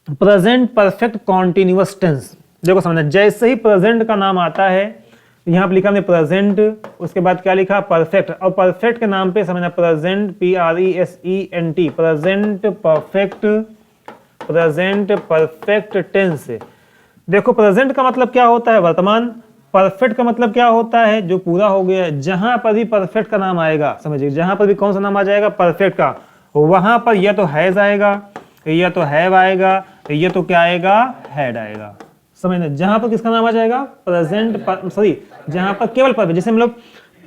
Present perfect continuous tense, देखो समझना, जैसे ही प्रेजेंट का नाम आता है, यहाँ पे लिखा हमने प्रेजेंट, उसके बाद क्या लिखा परफेक्ट, और परफेक्ट के नाम पे समझना present PRESENT, present perfect tense. देखो प्रेजेंट का मतलब क्या होता है, वर्तमान। परफेक्ट का मतलब क्या होता है, जो पूरा हो गया है। जहां पर भी परफेक्ट का नाम आएगा, समझिए, जहां पर भी कौन सा नाम आ जाएगा, परफेक्ट का, वहां पर या तो हैज आएगा, या तो हैव आएगा, या तो क्या आएगा, हैड आएगा। समझना, जहां पर किसका नाम आ जाएगा, प्रेजेंट, सॉरी, जहां पर केवल परफेक्ट, जैसे हम लोग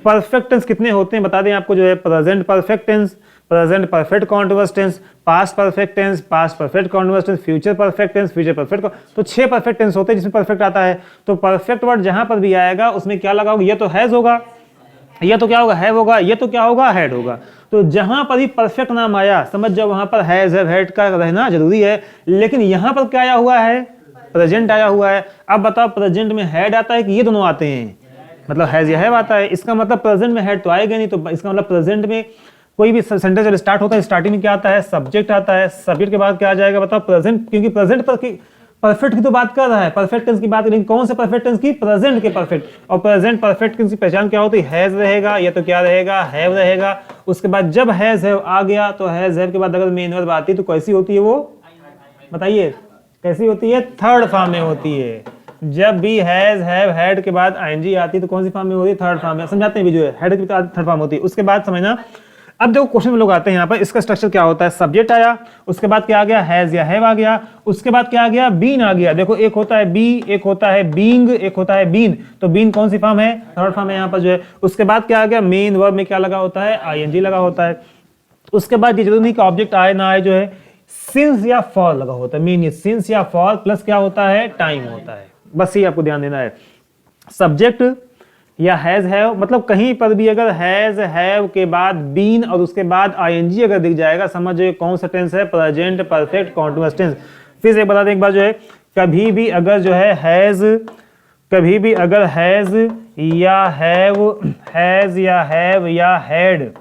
परफेक्ट टेंस कितने होते हैं बता दें आपको, जो है present perfect tense, present perfect continuous tense, past perfect tense, past perfect continuous tense, future perfect tense, future perfect. तो 6 परफेक्ट टेंस होते हैं जिसमें परफेक्ट आता है। तो परफेक्ट वर्ड जहां पर भी आएगा उसमें क्या लगाओगे, या तो हैज होगा, या तो क्या होगा, हैव होगा, या तो क्या होगा, हैड होगा। तो जहां पर भी परफेक्ट नाम आया, समझ जाओ वहां पर हैज, हैव, हैड का रहना जरूरी है। लेकिन यहां पर क्या आया हुआ है, प्रेजेंट आया हुआ है। अब बताओ प्रेजेंट में हैड आता है कि ये दोनों आते हैं, मतलब हैज या हैव आता है। इसका मतलब प्रेजेंट में हैड तो आएगा नहीं, तो इसका मतलब प्रेजेंट में कोई भी सेंटेंस जब स्टार्ट होता है, स्टार्टिंग में क्या आता है, सब्जेक्ट आता है। सब्जेक्ट के बाद क्या आ जाएगा, बताओ प्रेजेंट, क्योंकि प्रेजेंट पर परफेक्ट की तो बात कर रहा है, परफेक्ट टेंस की बात करेंगे, कौन से परफेक्ट टेंस की, प्रेजेंट के परफेक्ट। और प्रेजेंट परफेक्ट टेंस की पहचान क्या होती है, हैज रहेगा, या तो क्या रहेगा, हैव रहेगा। उसके बाद जब हैज हैव आ गया, तो हैज हैव के बाद अगर मेन वर्ब आती है तो कैसी होती है वो, बताइए कैसी होती है, थर्ड फॉर्म में होती है। जब भी हैज हैव हैड के बाद आईएनजी आती है तो कौन सी फॉर्म में होती है, थर्ड फॉर्म में। समझाते हैं भी, जो है हैड की थर्ड फॉर्म होती है। उसके बाद समझना, अब देखो क्वेश्चन में लोग आते हैं यहाँ पर, इसका स्ट्रक्चर क्या होता है, सब्जेक्ट आया, उसके बाद क्या आ गया, हैज या हैव आ गया, उसके बाद क्या आ गया, बीन आ गया। देखो एक होता है बी, एक होता है बीइंग, एक होता है बीन। तो बीन कौन सी फॉर्म है, थर्ड फॉर्म है यहाँ पर जो है। उसके बाद क्या आ गया, मेन वर्ब में क्या लगा होता है, आईएनजी लगा होता है। उसके बाद ये जरूरी नहीं कि ऑब्जेक्ट आए ना आए, जो है सिंस या फॉर लगा होता है। मेन ये सिंस या फॉर प्लस क्या होता है, टाइम होता है। बस ये आपको ध्यान देना है। सब्जेक्ट या हैज हैव, मतलब कहीं पर भी अगर हैज हैव के बाद बीन और उसके बाद आईएनजी अगर दिख जाएगा, समझो कौन सा टेंस है, प्रेजेंट परफेक्ट कॉन्टिन्यूअस टेंस। फिर से बता दें एक बार, जो है कभी भी अगर जो है हैज, कभी भी अगर हैज या हैव या हैड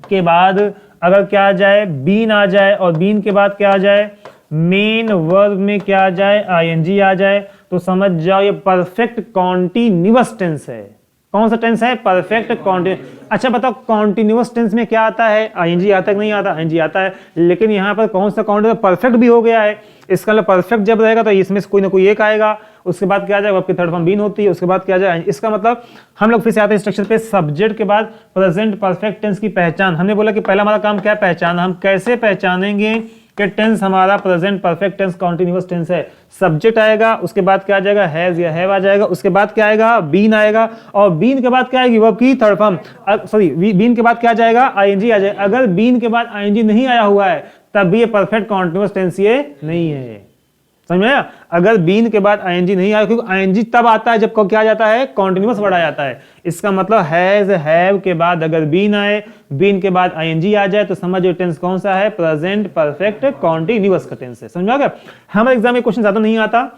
के बाद अगर क्या आ जाए, बीन आ जाए, और बीन के बाद क्या आ जाए, मेन वर्ब में क्या आ जाए, आईएनजी आ जाए, तो समझ जाओ ये परफेक्ट कॉन्टिन्यूअस टेंस है। कौन सा टेंस है, परफेक्ट कॉन्टिन्यूअस। अच्छा बताओ कॉन्टिन्यूअस टेंस में क्या आता है, आईएनजी आता है कि नहीं आता, आईएनजी आता है। लेकिन यहाँ पर कौन सा कॉन्टिन्यूअस, परफेक्ट भी हो गया है। इसका मतलब परफेक्ट जब रहेगा तो इसमें से कोई ना कोई एक आएगा। उसके बाद क्या आ जाएगा, आपकी थर्ड फॉर्म बीन होती है। उसके बाद क्या आ जाए, इसका मतलब हम लोग फिर से आते हैं स्ट्रक्चर पे। सब्जेक्ट के बाद प्रेजेंट परफेक्ट टेंस की पहचान। हमने बोला कि पहला हमारा काम क्या, पहचाना। हम कैसे पहचानेंगे कि टेंस हमारा present perfect tense continuous tense है। सब्जेक्ट आएगा, उसके बाद क्या आ जाएगा, हैज या हैव आ जाएगा, उसके बाद क्या आएगा, बीन आएगा, और बीन के बाद क्या आएगी, वर्ब की थर्ड फॉर्म, सॉरी बीन के बाद क्या आ जाएगा, आईएनजी आ जाएगा। अगर बीन के बाद आईएनजी नहीं आया हुआ है तब भी ये परफेक्ट कॉन्टिन्यूअस टेंस ये नहीं है। समझ में आया, अगर बीन के बाद आईएनजी नहीं आया, क्योंकि आईएनजी तब आता है जब क्या आ जाता है, कॉन्टिन्यूअस वर्ड आ जाता है। इसका मतलब हैज हैव के बाद अगर बीन आए, बीन के बाद आईएनजी आ जाए, तो समझो टेंस कौन सा है, प्रेजेंट परफेक्ट कॉन्टिन्यूअस का टेंस है। समझ में आ गया। हमारे एग्जाम में क्वेश्चन ज्यादा नहीं आता,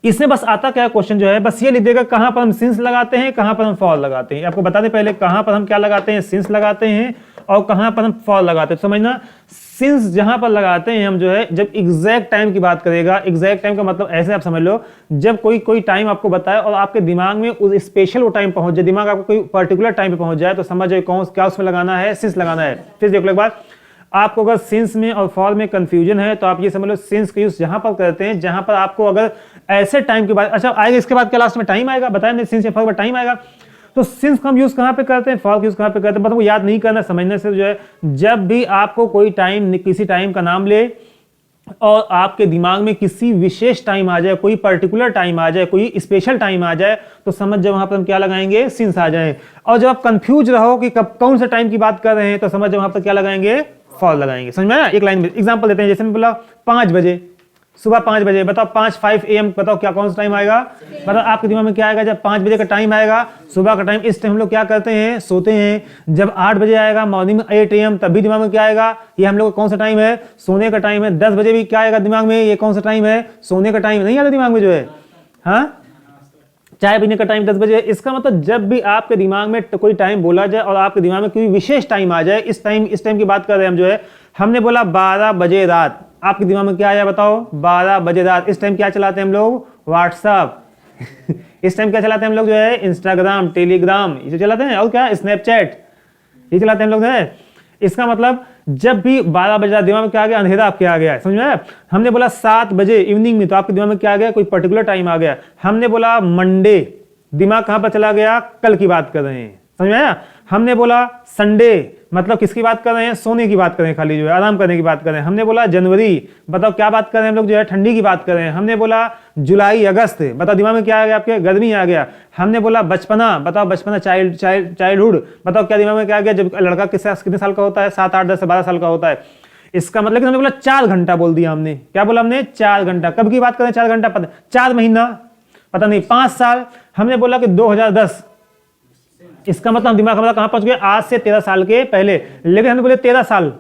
इसमें बस आता क्या क्वेश्चन जो है, बस ये लिख देगा कहां पर हम सिंस लगाते हैं, कहां पर हम फॉर लगाते हैं। आपको बता दें पहले कहां पर हम क्या लगाते हैं, सिंस लगाते हैं, और कहां पर हम फॉर लगाते हैं। समझना, सिंस जहां पर लगाते हैं हम, जो है जब एग्जैक्ट टाइम की बात करेगा। एग्जैक्ट टाइम का मतलब ऐसे आप समझ लो, जब कोई टाइम आपको बताए और आपके दिमाग में उस स्पेशल वो टाइम पहुंच जाए, दिमाग आपको कोई पर्टिकुलर टाइम पे पहुंच जाए, तो समझ जाए कौन क्या उसमें लगाना है, सिंस लगाना है। फिर देख लो एक बार, आपको अगर सिंस में और फॉर में कंफ्यूजन है तो आप ये समझ लो सिंस का यूज जहां पर करते हैं जहां पर आपको अगर ऐसे टाइम के बाद, अच्छा आएगा इसके बाद क्या लास्ट में टाइम आएगा, बताया मैंने सिंस या फॉर में टाइम आएगा। तो सिंस का हम यूज कहां पे करते हैं, फॉर का यूज कहां पे करते हैं, मतलब वो याद नहीं करना, समझने से जो है, जब भी आपको कोई टाइम, किसी टाइम का नाम ले और आपके दिमाग में किसी विशेष टाइम आ जाए, कोई पर्टिकुलर टाइम आ जाए, कोई स्पेशल टाइम आ जाए, तो समझ जाओ वहां पर हम क्या लगाएंगे, सिंस आ जाए। और जब आप कंफ्यूज रहो कि कब कौन सा टाइम की बात कर रहे हैं, तो समझ जाओ वहां पर क्या लगाएंगे, फॉर लगाएंगे। समझ में आया। एक लाइन में एग्जांपल देते हैं, जैसे मैं बोला 5 बजे, सुबह 5 बजे, बताओ 5 AM, बताओ क्या कौन सा टाइम आएगा, बताओ आपके दिमाग में क्या आएगा, जब 5 बजे का टाइम आएगा सुबह का टाइम, इस टाइम हम लोग क्या करते हैं, सोते हैं। जब 8 बजे आएगा मॉर्निंग में 8 AM, तब भी दिमाग में क्या आएगा, ये हम लोग का कौन सा टाइम है, सोने का टाइम है। 10 बजे भी क्या आएगा दिमाग में, ये कौन सा टाइम है, सोने का टाइम। नहीं आता दिमाग में जो है, हाँ चाय पीने का टाइम 10 बजे। इसका मतलब जब भी आपके दिमाग में कोई टाइम बोला जाए और आपके दिमाग में कोई विशेष टाइम आ जाए, इस टाइम की बात कर रहे हैं हम जो है, हमने बोला 12 बजे रात, आपके दिमाग में क्या आया बताओ? 12 बजे रात। इस टाइम क्या चलाते हैं हम लोग? व्हाट्सएप। इस टाइम क्या चलाते हैं हम लोग जो है? इंस्टाग्राम, टेलीग्राम, ये चलाते हैं, और क्या? स्नैपचैट, ये चलाते हैं हम लोग जो है। इसका मतलब जब भी 12 बजे दिमाग में क्या आ गया? अंधेरा आपके आ गया, समझ में आया? हमने बोला 7 बजे इवनिंग में, तो आपके दिमाग में क्या आ गया? कोई पर्टिकुलर टाइम आ गया। हमने बोला मंडे, दिमाग कहां पर चला गया? कल की बात कर रहे हैं, समझ में आया? हमने बोला संडे, मतलब किसकी बात कर रहे हैं? सोने की बात कर रहे हैं, खाली जो है आराम करने की बात कर रहे हैं। हमने बोला जनवरी, बताओ क्या बात कर रहे हैं हम लोग जो है? ठंडी की बात कर रहे हैं। हमने बोला जुलाई अगस्त, बताओ दिमाग में क्या आ गया आपके? गर्मी आ गया। हमने बोला बचपना, बताओ बचपना, चाइल्डहुड, बताओ क्या दिमाग में क्या आ गया? जब लड़का कितने साल का होता है? 7, 8, 10, 12 साल का होता है। इसका मतलब कि हमने बोला 4 घंटा बोल दिया हमने। क्या बोला हमने? 4 घंटा। कब की बात करें? 4 घंटा पता, 4 महीना पता नहीं, 5 साल। हमने बोला कि 2010, इसका मतलब हम दिमाग हमारा कहां पहुंच गए? आज से 13 साल के पहले। लेकिन हमने बोले 13 साल,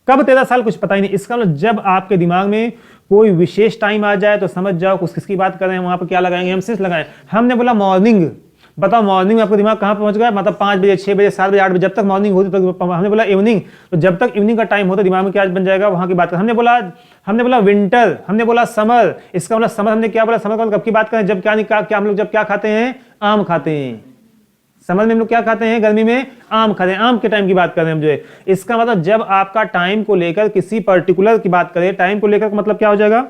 कब 13 साल? कुछ पता ही नहीं। इसका मतलब जब आपके दिमाग में कोई विशेष टाइम आ जाए तो समझ जाओ कुछ किसकी बात कर रहे हैं, वहां पर क्या लगाएंगे? हम सिंस लगाएं। हमने बोला मॉर्निंग, बताओ मॉर्निंग में आपका दिमाग कहां पहुंच गया? मतलब 5 बजे, 6 बजे, 7 बजे, 8 बजे, जब तक मॉर्निंग होती तक। हमने बोला इवनिंग, तो जब तक इवनिंग का टाइम होता दिमाग में क्या बन जाएगा? वहां की बात कर। हमने बोला विंटर, हमने बोला समर। इसका मतलब समर, हमने क्या बोला? समर का कब की बात करें? जब क्या हम लोग जब क्या खाते हैं? आम खाते हैं। समझ में हम लोग क्या खाते हैं? गर्मी में आम खाते हैं। आम के टाइम की बात कर रहे हैं हम जो है। इसका मतलब जब आपका टाइम को लेकर किसी पर्टिकुलर की बात करें, टाइम को लेकर मतलब क्या हो जाएगा?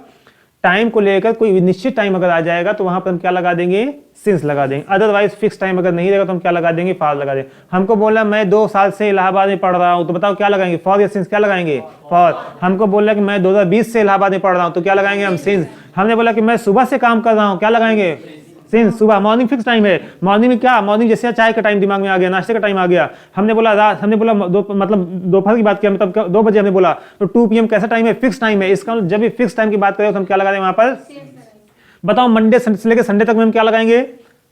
टाइम को लेकर कोई निश्चित टाइम अगर आ जाएगा तो वहां पर हम क्या लगा देंगे? सिंस लगा देंगे। अदरवाइज फिक्स टाइम अगर नहीं रहेगा तो हम क्या लगा देंगे? फॉर लगा देंगे। हमको बोला मैं 2 साल से इलाहाबाद में पढ़ रहा हूं, तो बताओ क्या लगाएंगे? फॉर या सिंस? क्या लगाएंगे? फॉर। हमको बोला कि मैं 2020 से इलाहाबाद में पढ़ रहा हूं, तो क्या लगाएंगे हम? सिंस। हमने बोला कि मैं सुबह से काम कर रहा हूं, क्या लगाएंगे? सिंस। सुबह, मॉर्निंग फिक्स टाइम है। मॉर्निंग में क्या? मॉर्निंग जैसे चाय का टाइम दिमाग में आ गया, नाश्ते का टाइम आ गया। हमने बोला रात, हमने बोला मतलब दोपहर की बात किया, मतलब 2 बजे हमने बोला, तो 2 PM कैसा टाइम है? फिक्स टाइम है। इसका जब भी फिक्स टाइम की बात करें तो हम क्या लगा दें वहां पर? बताओ मंडे से लेकर संडे तक में हम क्या लगाएंगे?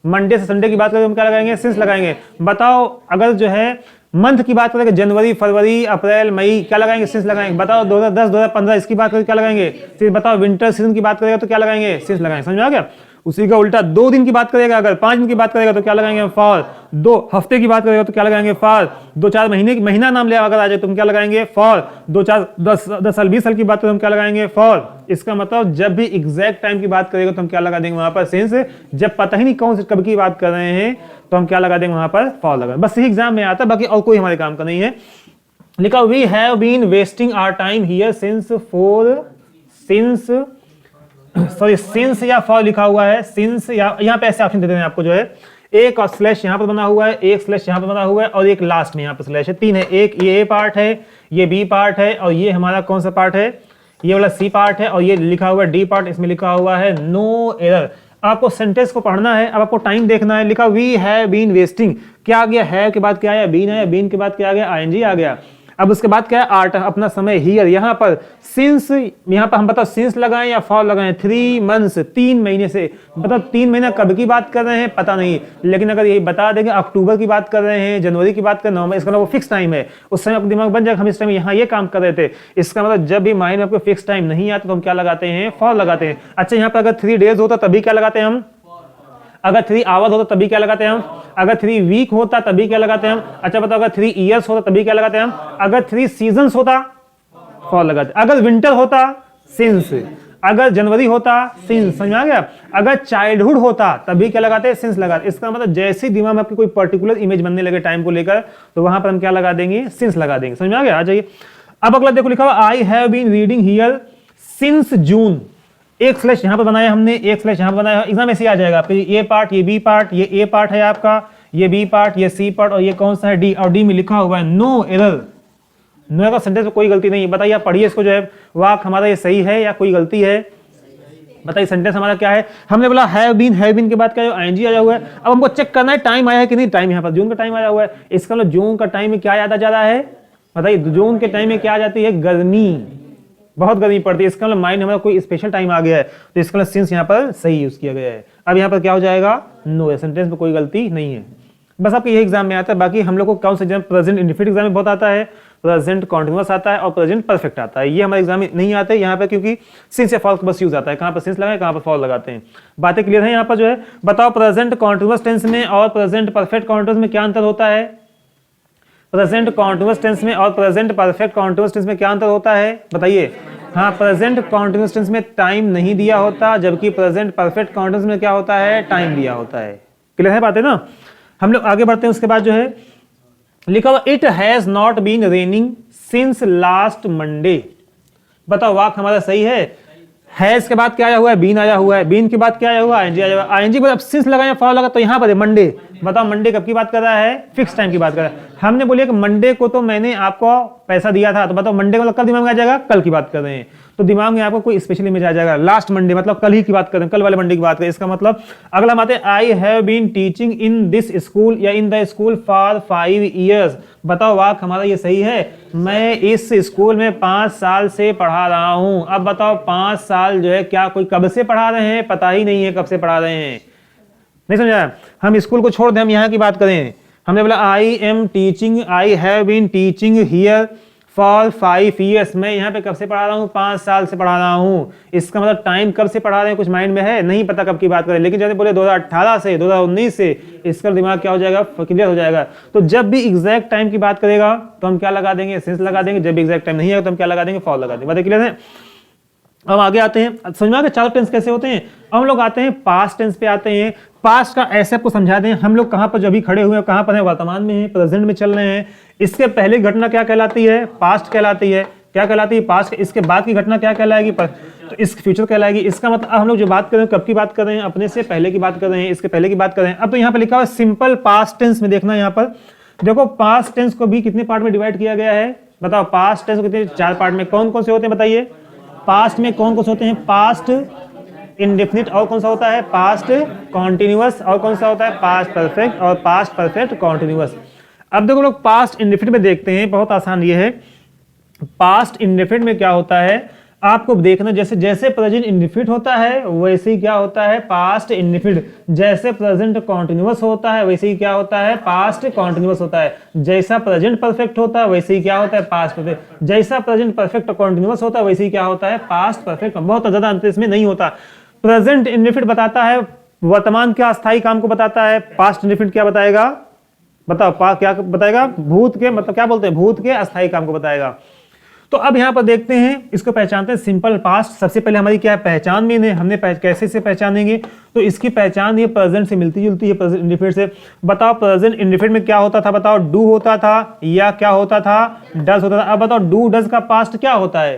मंडे से संडे की बात करें हम क्या लगाएंगे? सिंस लगाएंगे। बताओ अगर जो है मंथ की बात करें, जनवरी, फरवरी, अप्रैल, मई, क्या लगाएंगे? सिंस लगाएंगे। बताओ 2010, 2015 इसकी बात करें क्या लगाएंगे? सिंस। बताओ विंटर सीजन की बात करेगा तो क्या लगाएंगे? सिंस लगाएंगे। समझ में आ गया? उसी का उल्टा 2 दिन की बात करेगा, अगर 5 दिन की बात करेगा तो क्या लगाएंगे? फॉर। 2 हफ्ते की बात करेगा तो क्या लगाएंगे? फॉर। 2-4 महीने की महीना नाम ले अगर आ जाए तो हम क्या लगाएंगे? फॉर। 2-4 10 साल 20 साल की बात करें तो हम क्या लगाएंगे? फॉर। इसका मतलब जब भी एग्जैक्ट टाइम की बात करेगा तो हम क्या लगा देंगे वहां पर? सिंस। जब पता ही नहीं कौन से कब की बात कर रहे हैं तो हम क्या लगा देंगे वहां पर? फॉर लगा। बस यही एग्जाम में आता है, बाकी और कोई हमारे काम का नहीं है। लिखा we have been wasting our time here since since या फॉर लिखा हुआ है। सिंस या यहाँ पे ऐसे ऑप्शन देते हैं आपको जो है, एक और स्लैश यहाँ पर बना हुआ है, एक स्लैश यहाँ पर बना हुआ है और एक लास्ट में यहाँ पर स्लैश है। 3 है, एक ये पार्ट है, ये बी पार्ट है और ये हमारा कौन सा पार्ट है? ये वाला सी पार्ट है और ये लिखा हुआ है डी पार्ट। इसमें लिखा हुआ है नो एरर। आपको सेंटेंस को पढ़ना है, अब आपको टाइम देखना है। लिखा वी हैव बीन वेस्टिंग, क्या आ गया? है के बाद क्या आया? बीन आया, बीन के बाद क्या आ गया? आईएनजी आ गया। अब उसके बाद क्या है? आर्ट, अपना समय हियर। यहाँ पर सिंस, यहाँ पर हम बताओ सिंस लगाएं या फॉर लगाएं? 3 मंथ्स, 3 महीने से। बताओ 3 महीना कब की बात कर रहे हैं? पता नहीं, लेकिन अगर यही बता देंगे अक्टूबर की बात कर रहे हैं, जनवरी की बात कर, नवंबर, इसका मतलब वो फिक्स टाइम है। उस समय आपका दिमाग बन जाएगा हम इस टाइम यहाँ ये काम कर रहे थे। इसका मतलब जब भी माइंड में आपको फिक्स टाइम नहीं आता तो हम क्या लगाते हैं? फॉर लगाते हैं। अच्छा, यहाँ पर अगर 3 डेज होता तभी क्या लगाते हैं हम? अगर 3 आवर्स होता तभी क्या लगाते हैं हम? अगर 3 वीक होता तभी क्या लगाते हैं हम? अच्छा बताओ, अगर 3 ईयर्स होता तभी क्या लगाते हैं हम? अगर 3 सीजन्स होता फॉर लगाते। अगर विंटर होता सिंस, अगर जनवरी होता सिंस। समझ में आ गया? अगर चाइल्डहुड होता तभी क्या लगाते हैं? सिंस लगाते। इसका मतलब जैसे दिमाग में आपकी कोई पर्टिकुलर इमेज बनने लगे टाइम को लेकर तो वहां पर हम क्या लगा देंगे? सिंस लगा देंगे। समझ में आ गया? आ जाइए अब अगला देखो, लिखा हुआ I have been reading here since June. एक स्लैश यहां पर बनाया हमने, एक स्लैश यहां पर बनाया। एग्जाम ऐसे आ जाएगा आपके, ये पार्ट, ये बी पार्ट, ये ए पार्ट है आपका, ये बी पार्ट, ये सी पार्ट और ये कौन सा है? डी। और डी में लिखा हुआ है no error. No error sentence में कोई गलती नहीं है। बताइए, आप पढ़िए इसको जो है, वाक्य हमारा ये सही है या कोई गलती है? बताइए सेंटेंस हमारा क्या है? हमने बोला हैव बीन के बाद क्या है? आईएनजी आया हुआ है। अब हमको चेक करना है टाइम आया है कि नहीं। टाइम यहाँ पर जून का टाइम आया हुआ है। इसका मतलब जून का टाइम में क्या याद आ जा रहा है? बताइए, जून के टाइम में क्या आ जाती है? गर्मी, बहुत गर्मी पड़ती है। इसका मतलब माइंड हमारा कोई स्पेशल टाइम आ गया है तो इसका मतलब सिंस यहाँ पर सही यूज किया गया है। अब यहाँ पर क्या हो जाएगा? नो है। सेंटेंस में कोई गलती नहीं है। बस आपके ये एग्जाम में आता है। बाकी हम लोग को कौन सा एग्जाम? प्रेजेंट इंडेफिनिट एग्जाम में बहुत आता है, प्रेजेंट कॉन्टिन्यूअस आता है और प्रेजेंट परफेक्ट आता है। ये हमारे एग्जाम में नहीं आते यहाँ पे, क्योंकि सिंस या फॉर बस यूज आता है। कहाँ पर सिंस लगाए, कहाँ पर फॉर लगाते हैं। बातें क्लियर है यहाँ पर जो है? बताओ प्रेजेंट कॉन्टिन्यूअस टेंस में और प्रेजेंट परफेक्ट कॉन्टिन्यूअस में क्या अंतर होता है? प्रेजेंट कॉन्टिन्यूअस टेंस में और प्रेजेंट परफेक्ट कॉन्टिन्यूअस टेंस में क्या अंतर होता है बताइए। हाँ, प्रेजेंट कॉन्टिन्यूअस टेंस में टाइम नहीं दिया होता, जबकि प्रेजेंट परफेक्ट कॉन्टिन्यूअस में क्या होता है, टाइम दिया होता है। क्लियर है बातें ना। हम लोग आगे बढ़ते हैं। उसके बाद जो है लिखा हुआ it has not been raining since last Monday. बताओ वाक्य हमारा सही हैज के बाद क्या आया हुआ है, बीन आया हुआ है, बीन के बाद क्या आया हुआ है, आईएनजी आया हुआ है, आईएनजी पर अब सिंस लगाया फॉर लगा तो यहाँ पर मंडे। बताओ मंडे कब की बात कर रहा है, फिक्स टाइम की बात कर रहा है। हमने बोलिए कि मंडे को तो मैंने आपको पैसा दिया था, तो बताओ मंडे मतलब कब दिमाग में आ जाएगा, कल की बात कर रहे हैं, तो दिमाग में आपको कोई स्पेशल इमेज आ जाएगा। लास्ट मंडे मतलब कल ही की बात करें, कल वाले मंडे की बात करें। इसका मतलब अगला बात है I have been teaching in this school या in the school for 5 years. बताओ वाक्य हमारा ये सही है, मैं इस स्कूल में 5 साल से पढ़ा रहा हूं। अब बताओ 5 साल जो है क्या कोई कब से पढ़ा रहे हैं, पता ही नहीं है कब से पढ़ा रहे हैं। नहीं समझा। हम स्कूल को छोड़ दें, हम यहाँ की बात करें। हमने बोला I am teaching, I have been teaching here for 5 years. मैं यहाँ पे कब से पढ़ा रहा हूँ, 5 साल से पढ़ा रहा हूँ। इसका मतलब टाइम कब से पढ़ा रहे हैं कुछ माइंड में है, नहीं पता कब की बात करें, लेकिन जैसे बोले 2018 से 2019 से, इसका दिमाग क्या हो जाएगा, क्लियर हो जाएगा। तो जब भी एग्जैक्ट टाइम की बात करेगा तो हम क्या लगा देंगे, सिंस लगा देंगे। जब भी एग्जैक्ट टाइम नहीं है तो हम क्या लगा देंगे, फॉर लगा देंगे। बात क्लियर है। अब आगे आते हैं, समझ में आ गया चारों टेंस कैसे होते हैं। अब हम लोग आते हैं पास्ट टेंस पे आते हैं। पास्ट का ऐसे आपको समझा दें, हम लोग कहां पर जो अभी खड़े हुए हैं, कहां पर हैं, वर्तमान में हैं, प्रेजेंट में चल रहे हैं। इसके पहले घटना क्या कहलाती है, पास्ट कहलाती है। क्या कहलाती है, पास्ट। इसके बाद की घटना क्या कहलाएगी, तो इस फ्यूचर कहलाएगी। इसका मतलब हम लोग जो बात कर रहे हैं कब की बात कर रहे हैं, अपने से पहले की बात कर रहे हैं, इसके पहले की बात कर रहे हैं। अब तो यहाँ पर लिखा हुआ है सिंपल पास्ट टेंस में, देखना यहाँ पर देखो पास्ट टेंस को भी कितने पार्ट में डिवाइड किया गया है। बताओ पास्ट टेंस को कितने, 4 पार्ट में। कौन कौन से होते हैं बताइए, पास्ट में कौन कौन से होते हैं, पास्ट इंडेफिनिट, और कौन सा होता है, पास्ट कॉन्टिन्यूअस, और कौन सा होता है, पास्ट परफेक्ट और पास्ट परफेक्ट कॉन्टिन्यूअस। अब देखो लोग पास्ट इंडेफिनिट में देखते हैं, बहुत आसान ये है। पास्ट इंडेफिनिट में क्या होता है आपको देखना, जैसे जैसे प्रेजेंट इंडेफिनिट होता है वैसे ही क्या होता है, पास्ट इंडेफिनिट। जैसे प्रेजेंट कॉन्टिन्यूअस होता है वैसे ही क्या होता है, पास्ट कॉन्टिन्यूअस होता है। जैसा प्रेजेंट परफेक्ट होता है वैसे ही क्या होता है, पास्ट परफेक्ट। जैसा प्रेजेंट परफेक्ट कॉन्टिन्यूअस होता है वैसे ही क्या होता है, पास्ट परफेक्ट। बहुत ज्यादा अंतर इसमें नहीं होता। प्रेजेंट इंडेफिनिट बताता है वर्तमान के अस्थायी काम को बताता है, पास्ट इंडेफिनिट क्या बताएगा, बताओ क्या बताएगा, भूत के, मतलब क्या बोलते हैं, भूत के अस्थायी काम को बताएगा। तो अब यहां पर देखते हैं, इसको पहचानते हैं सिंपल पास्ट। सबसे पहले हमारी क्या है, पहचान में है, हमने कैसे से पहचानेंगे, तो इसकी पहचान ये प्रेजेंट से मिलती जुलती है, प्रेजेंट इंडेफिनिट से। बताओ प्रेजेंट इंडेफिनिट में क्या होता था, बताओ डू होता था या क्या होता था, डज होता था। अब बताओ डू डज का पास्ट क्या होता है,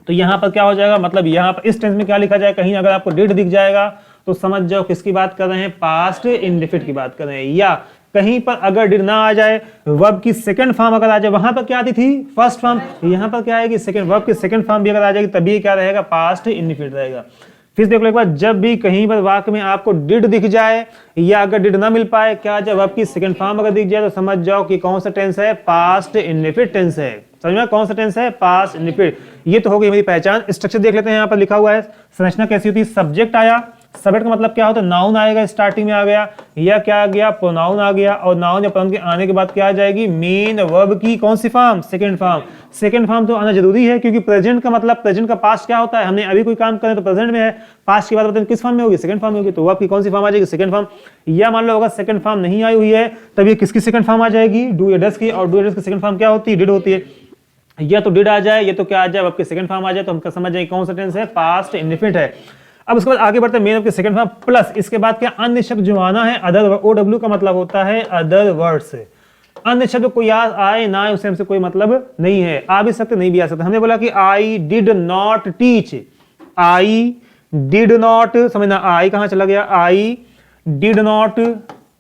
तो यहां पर क्या हो जाएगा, मतलब यहां पर इस टेंस में क्या लिखा जाए, कहीं अगर आपको डिड दिख जाएगा तो समझ जाओ किसकी बात कर रहे हैं, पास्ट इंडेफिनिट की बात कर रहे हैं। या कहीं पर अगर डिड ना आ जाए, वर्ब की सेकंड फॉर्म अगर आ जाए, वहां पर क्या आती थी, फर्स्ट फॉर्म, यहां पर क्या आएगी, सेकंड। वर्ब की सेकंड फॉर्म भी अगर आ जाएगी तभी क्या रहेगा, पास्ट इंडेफिनिट रहेगा। फिर देख लो एक बार, जब भी कहीं पर वाक्य में आपको डिड दिख जाए या अगर डिड ना मिल पाए, क्या जब वर्ब की सेकंड फॉर्म अगर दिख जाए तो समझ जाओ कि कौन सा टेंस है, पास्ट इंडेफिनिट टेंस है। समझ में कौन सा टेंस है, पास्ट इंडेफिनिट। ये तो हो गई मेरी पहचान। स्ट्रक्चर देख लेते हैं, यहाँ पर लिखा हुआ है संरचना कैसी होती है। सब्जेक्ट आया, सब्जेक्ट का मतलब क्या होता है, नाउन आएगा, स्टार्टिंग में आ गया, या क्या आ गया, प्रोनाउन आ गया, और नाउन या प्रोनाउन के आने के बाद क्या आ जाएगी, मेन वर्ब की कौन सी form, second form. Second form तो आना जरूरी है, क्योंकि प्रेजेंट का मतलब, प्रेजेंट का पास्ट क्या होता है, हमने अभी कोई काम करें तो प्रेजेंट में है, पास्ट की बात बताएं किस फॉर्म में होगी, सेकंड फॉर्म में होगी, तो वर्ब की कौन सी फॉर्म आ जाएगी, सेकंड फॉर्म। या मान लो अगर सेकंड फॉर्म नहीं आई हुई है तब ये किसकी सेकंड फॉर्म आ जाएगी, डू या डज की, और डू या डज की सेकंड फॉर्म क्या होती है, डिड होती है। या तो डिड आ जाए, ये तो क्या आ जाए, वर्ब की सेकंड फॉर्म आ जाए, तो हम समझ जाए कौन सा टेंस है, पास्ट इंडेफिनिट है। अब उसके बाद आगे बढ़ते हैं, मेन वर्ब की सेकंड फॉर्म प्लस इसके बाद क्या, अन्य शब्द जो आना है, अदर। ओडब्ल्यू का मतलब होता है अदर वर्ड्स। अन्य शब्द कोई आए ना आए उससे हमसे कोई मतलब नहीं है, आ भी सकते नहीं भी आ सकते। हमने बोला कि I did not teach, I did not, समझना आई कहां चला गया, आई डिड नॉट।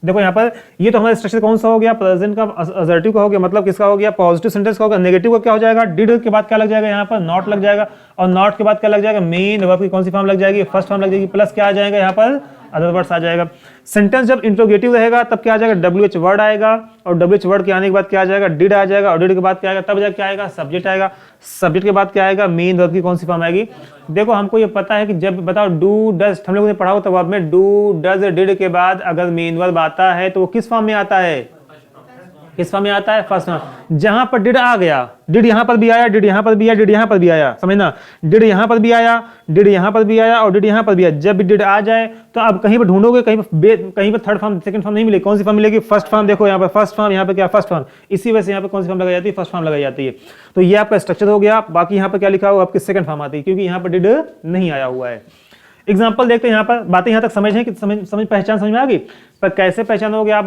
देखो यहाँ पर ये तो हमारा स्ट्रक्चर कौन सा हो गया, प्रेजेंट का असर्टिव का हो गया, मतलब किसका हो गया, पॉजिटिव सेंटेंस का होगा। नेगेटिव का क्या हो जाएगा, डिड के बाद क्या लग जाएगा, यहाँ पर नॉट लग जाएगा, और नॉट के बाद क्या लग जाएगा, मेन वर्ब की कौन सी फॉर्म लग जाएगी, फर्स्ट फॉर्म लग जाएगी, प्लस क्या आ जाएगा यहाँ पर, अदर वर्ड्स आ जाएगा। सेंटेंस जब इंट्रोगेटिव रहेगा तब क्या आ जाएगा, WH वर्ड आएगा, और WH वर्ड के आने के बाद क्या आ जाएगा, डिड आ जाएगा, और डिड के बाद क्या आएगा, तब जब क्या आएगा, सब्जेक्ट आएगा, सब्जेक्ट के बाद क्या आएगा, मेन वर्ब की कौन सी फॉर्म आएगी। देखो हमको ये पता है कि जब बताओ डू डज, हम लोगों ने पढ़ा होता वर्ब में, डू डज डिड के बाद अगर मेन वर्ब आता है तो वो किस फॉर्म में आता है, किस फॉर्म में आता है? First form. जहां पर डिड आ गया, डिड यहां पर भी आया, डिड यहां पर भी आया, डिड यहां पर भी आया, समझना, डिड यहां पर भी आया, डिड यहां पर भी आया और डिड यहां पर भी आया। जब भी डिड आ जाए तो आप कहीं पर ढूंढोगे, कहीं पर थर्ड फॉर्म सेकंड फॉर्म नहीं मिलेगी। कौन सी फॉर्म मिलेगी? First form. देखो यहाँ पर फर्स्ट फॉर्म, यहाँ पर क्या फर्स्ट फॉर्म, इसी वजह से यहाँ पर कौन सी फॉर्म लगाई जाती है? फर्स्ट फॉर्म लगाई जाती है। तो ये आपका स्ट्रक्चर हो गया। बाकी यहाँ पर क्या लिखा हुआ? आपकी सेकंड फॉर्म आती है, क्योंकि यहाँ पर डिड नहीं आया हुआ है। एग्जाम्पल देखते हैं। यहाँ पर बातें यहाँ तक समझ है कि समझ पहचान समझ में आ गई, पर कैसे पहचानोगे आप?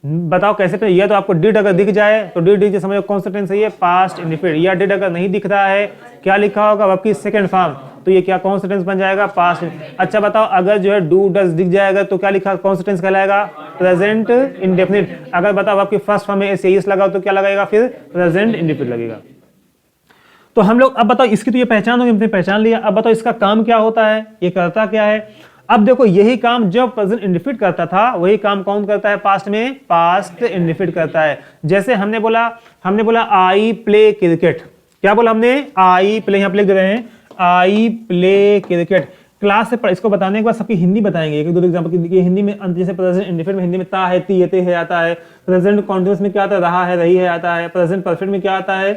बताओ कैसे? ये तो आपको डिड अगर दिख जाए तो डिड समझो कौन सा टेंस है ये? Past indefinite. या डिड अगर नहीं दिख रहा है, क्या लिखा होगा? आपकी सेकंड फॉर्म, तो ये क्या कौन सा टेंस बन जाएगा? पास्ट। अच्छा बताओ, अगर जो है डू डज दिख जाएगा तो क्या लिखा, कौन सा टेंस कहलाएगा? Present indefinite. अगर बताओ आपकी फर्स्ट फॉर्म में एस लगाओ तो क्या लगेगा? फिर प्रेजेंट इंडेफिनिट लगेगा। तो हम लोग, अब बताओ इसकी तो ये पहचान होगी, हमने पहचान लिया। अब बताओ इसका काम क्या होता है, ये करता क्या है? अब देखो यही काम जब प्रेजेंट इंडेफिनिट करता था, वही काम कौन करता है पास्ट में? पास्ट इंडेफिनिट करता है। जैसे हमने बोला आई प्ले क्रिकेट। क्या बोला हमने? आई प्ले, यहाँ पे लिख दे रहे हैं, आई प्ले क्रिकेट। क्लास से इसको बताने के बाद सबकी हिंदी बताएंगे, एक दो एग्जांपल की। हिंदी में जैसे प्रेजेंट इंडेफिनिट में हिंदी में ता है, ती है, ते है आता है। प्रेजेंट कॉन्टिन्यूअस में क्या आता है? रहा है, रही है आता है। प्रेजेंट परफेक्ट में क्या आता है?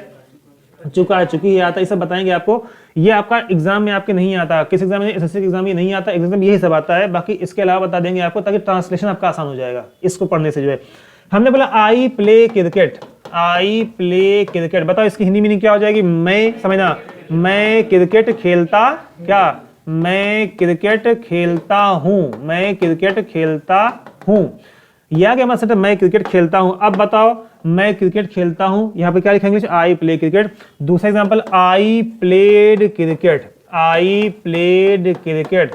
चुका है, चुकी है आता है। ये सब बताएंगे आपको। ये आपका एग्जाम में आपके नहीं आता, किस एग्जाम में? एसएससी एग्जाम में नहीं आता, एग्जाम में यही सब आता है। बाकी इसके अलावा बता देंगे आपको, ताकि ट्रांसलेशन आपका आसान हो जाएगा इसको पढ़ने से जो है। हमने बोला आई प्ले क्रिकेट, आई प्ले क्रिकेट। बताओ इसकी हिंदी मीनिंग क्या हो जाएगी? मैं, समझना, मैं क्रिकेट खेलता, क्या? मैं क्रिकेट खेलता हूं, मैं क्रिकेट खेलता हूं। यह क्या मतलब? मैं क्रिकेट खेलता हूं। अब बताओ मैं क्रिकेट खेलता हूं, यहां पे क्या लिखेंगे? I play cricket. दूसरा example, I played cricket, I played cricket.